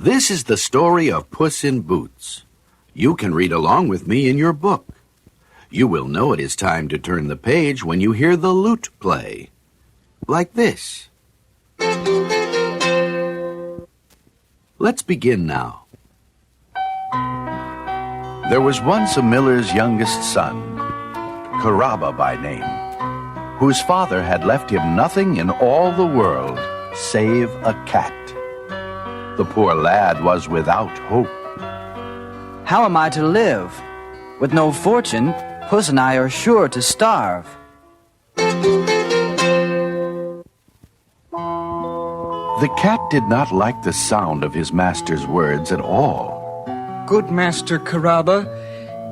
This is the story of Puss in Boots. You can read along with me in your book. You will know it is time to turn the page when you hear the lute play. Like this. Let's begin now. There was once a miller's youngest son, Caraba by name, whose father had left him nothing in all the world save a cat. The poor lad was without hope. How am I to live? With no fortune, Puss and I are sure to starve. The cat did not like the sound of his master's words at all. Good Master Caraba,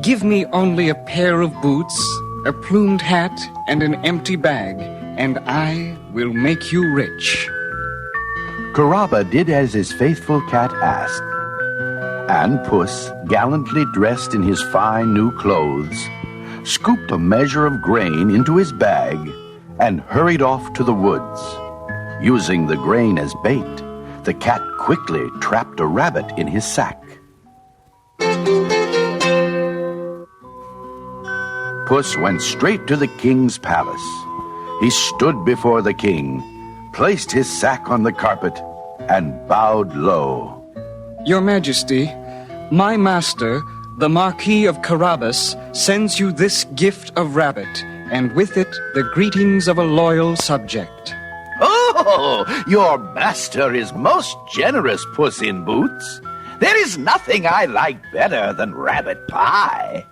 give me only a pair of boots, a plumed hat, and an empty bag, and I will make you rich. Caraba did as his faithful cat asked, and Puss, gallantly dressed in his fine new clothes, scooped a measure of grain into his bag and hurried off to the woods. Using the grain as bait, the cat quickly trapped a rabbit in his sack. Puss went straight to the king's palace. He stood before the king, placed his sack on the carpet, and bowed low. Your Majesty, my master, the Marquis of Carabas, sends you this gift of rabbit, and with it the greetings of a loyal subject. Oh, your master is most generous, Puss in Boots. There is nothing I like better than rabbit pie.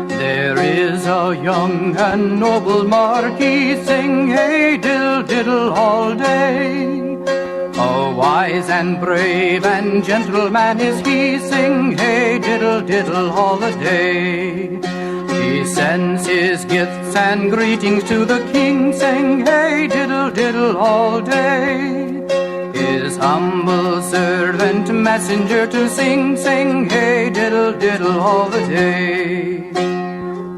There is a young and noble Marquis, sing hey diddle diddle all day. A wise and brave and gentle man is he, sing hey diddle diddle all the day. He sends his gifts and greetings to the king, sing hey diddle diddle all day. His humble servant messenger to sing, sing hey diddle diddle all the day.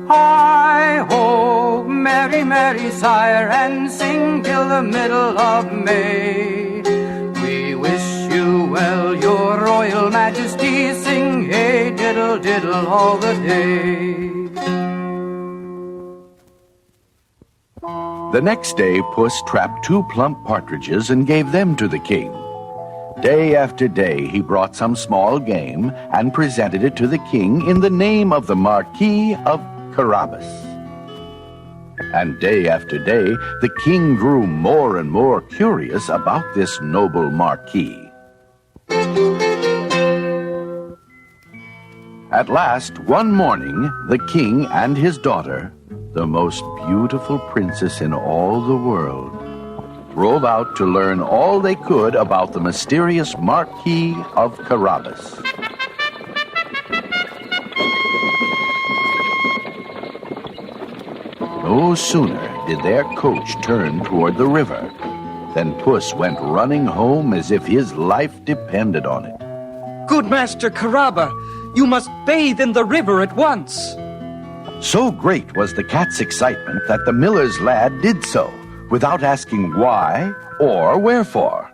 Hi-ho, merry, merry sire, and sing till the middle of May. We wish you well, your royal majesty, sing hey diddle diddle all the day. The next day, Puss trapped 2 plump partridges and gave them to the king. Day after day, he brought some small game and presented it to the king in the name of the Marquis of Carabas. And day after day, the king grew more and more curious about this noble Marquis. At last, one morning, the king and his daughter, the most beautiful princess in all the world, rode out to learn all they could about the mysterious Marquis of Carabas. No sooner did their coach turn toward the river than Puss went running home as if his life depended on it. Good Master Caraba, you must bathe in the river at once. So great was the cat's excitement that the miller's lad did so, without asking why or wherefore.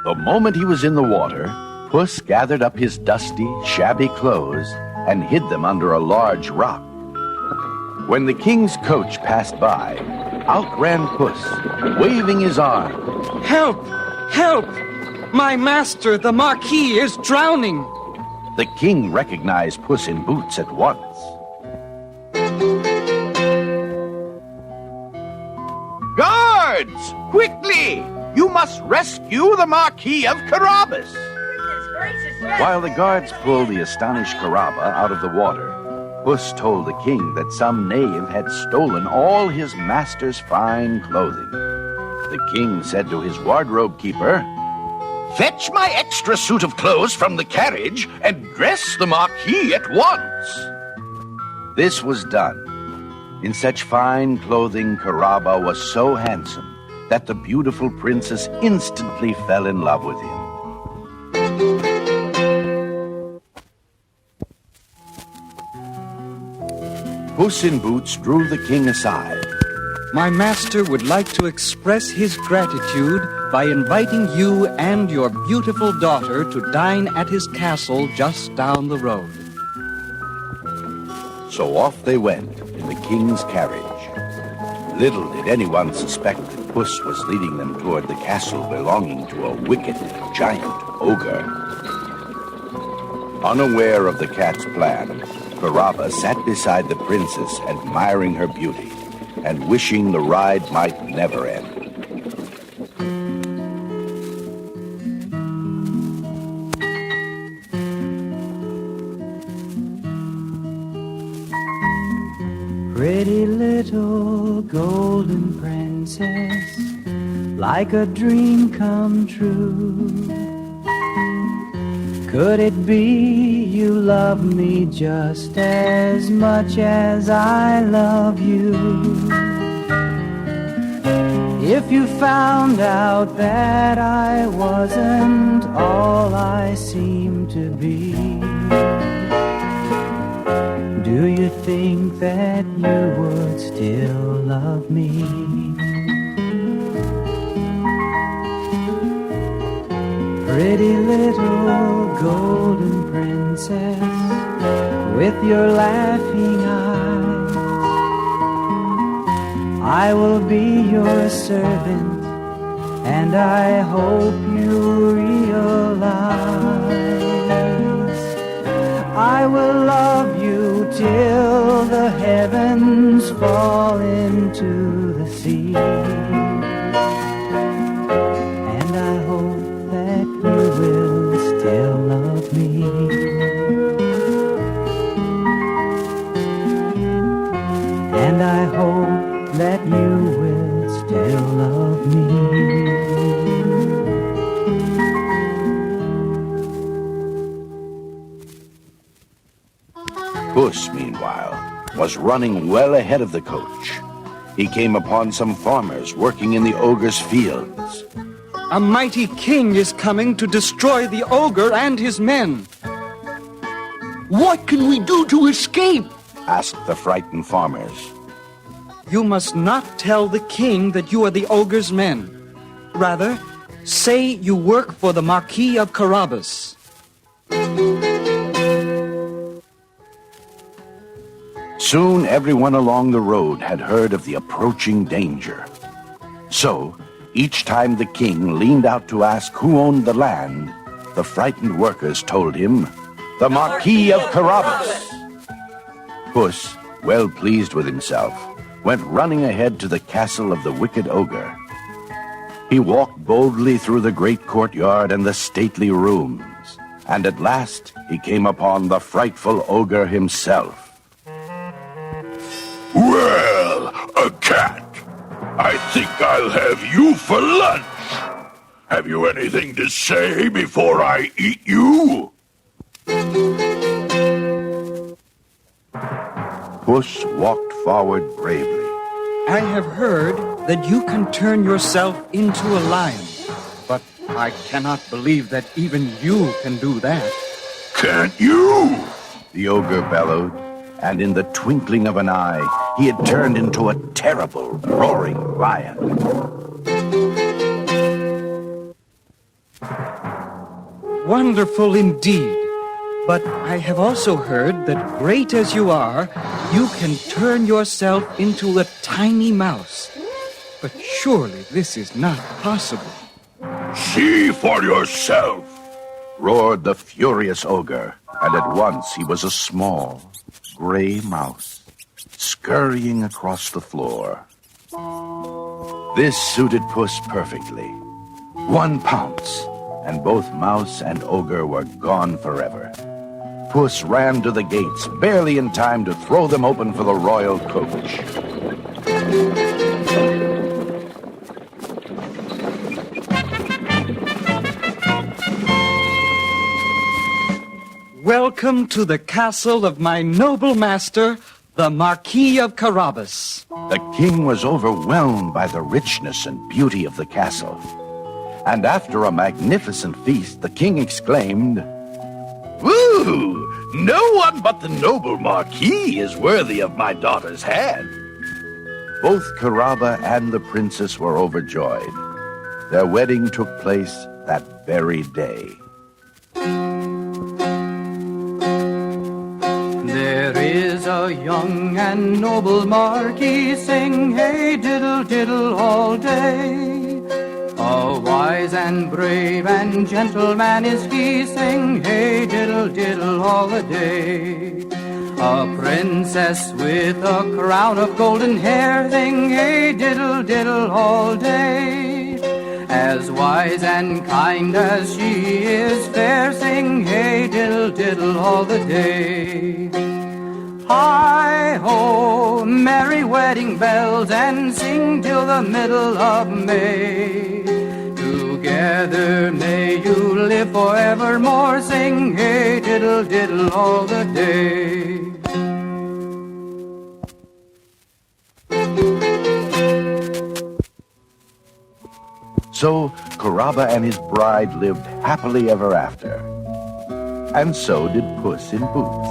The moment he was in the water, Puss gathered up his dusty, shabby clothes and hid them under a large rock. When the king's coach passed by, out ran Puss, waving his arm. Help! Help! My master, the Marquis, is drowning. The king recognized Puss in Boots at once. Guards! Quickly! You must rescue the Marquis of Carabas! While the guards pulled the astonished Caraba out of the water, Puss told the king that some knave had stolen all his master's fine clothing. The king said to his wardrobe keeper, "Fetch my extra suit of clothes from the carriage and dress the Marquis at once." This was done. In such fine clothing, Caraba was so handsome that the beautiful princess instantly fell in love with him. Puss in Boots drew the king aside. My master would like to express his gratitude by inviting you and your beautiful daughter to dine at his castle just down the road. So off they went in the king's carriage. Little did anyone suspect that Puss was leading them toward the castle belonging to a wicked giant ogre. Unaware of the cat's plan, Carabas sat beside the princess, admiring her beauty and wishing the ride might never end. Pretty little golden princess, like a dream come true. Could it be you love me just as much as I love you? If you found out that I wasn't all I seem to be, do you think that you would still love me? Pretty little golden princess with your laughing eyes, I will be your servant, and I hope you realize I will love you till the heavens fall into the sea. And I hope that you will still love me. And I hope that you will still love me. Puss, meanwhile, was running well ahead of the coach. He came upon some farmers working in the ogre's fields. A mighty king is coming to destroy the ogre and his men. What can we do to escape? Asked the frightened farmers. You must not tell the king that you are the ogre's men. Rather, say you work for the Marquis of Carabas. Soon everyone along the road had heard of the approaching danger. So, each time the king leaned out to ask who owned the land, the frightened workers told him, "The Marquis of Carabas." Puss, well pleased with himself, went running ahead to the castle of the wicked ogre. He walked boldly through the great courtyard and the stately rooms, and at last he came upon the frightful ogre himself. Well, a cat. I think I'll have you for lunch. Have you anything to say before I eat you? Puss walked forward bravely. I have heard that you can turn yourself into a lion, but I cannot believe that even you can do that. Can't you? The ogre bellowed, and in the twinkling of an eye, he had turned into a terrible, roaring lion. Wonderful indeed. But I have also heard that great as you are, you can turn yourself into a tiny mouse. But surely this is not possible. See for yourself. Roared the furious ogre, and at once he was a small, gray mouse, scurrying across the floor. This suited Puss perfectly. One pounce, and both mouse and ogre were gone forever. Puss ran to the gates, barely in time to throw them open for the royal coach. Welcome to the castle of my noble master, the Marquis of Carabas. The king was overwhelmed by the richness and beauty of the castle. And after a magnificent feast, the king exclaimed, "Woo! No one but the noble Marquis is worthy of my daughter's hand. Both Caraba and the princess were overjoyed. Their wedding took place that very day. There is a young and noble Marquis, sing hey diddle diddle all day. A wise and brave and gentle man is he, sing hey diddle diddle all the day. A princess with a crown of golden hair, sing hey diddle diddle all day. As wise and kind as she is fair, sing hey diddle diddle all the day. Hi-ho, merry wedding bells, and sing till the middle of May. Together may you live forevermore, sing hey diddle diddle all the day. So Caraba and his bride lived happily ever after. And so did Puss in Boots.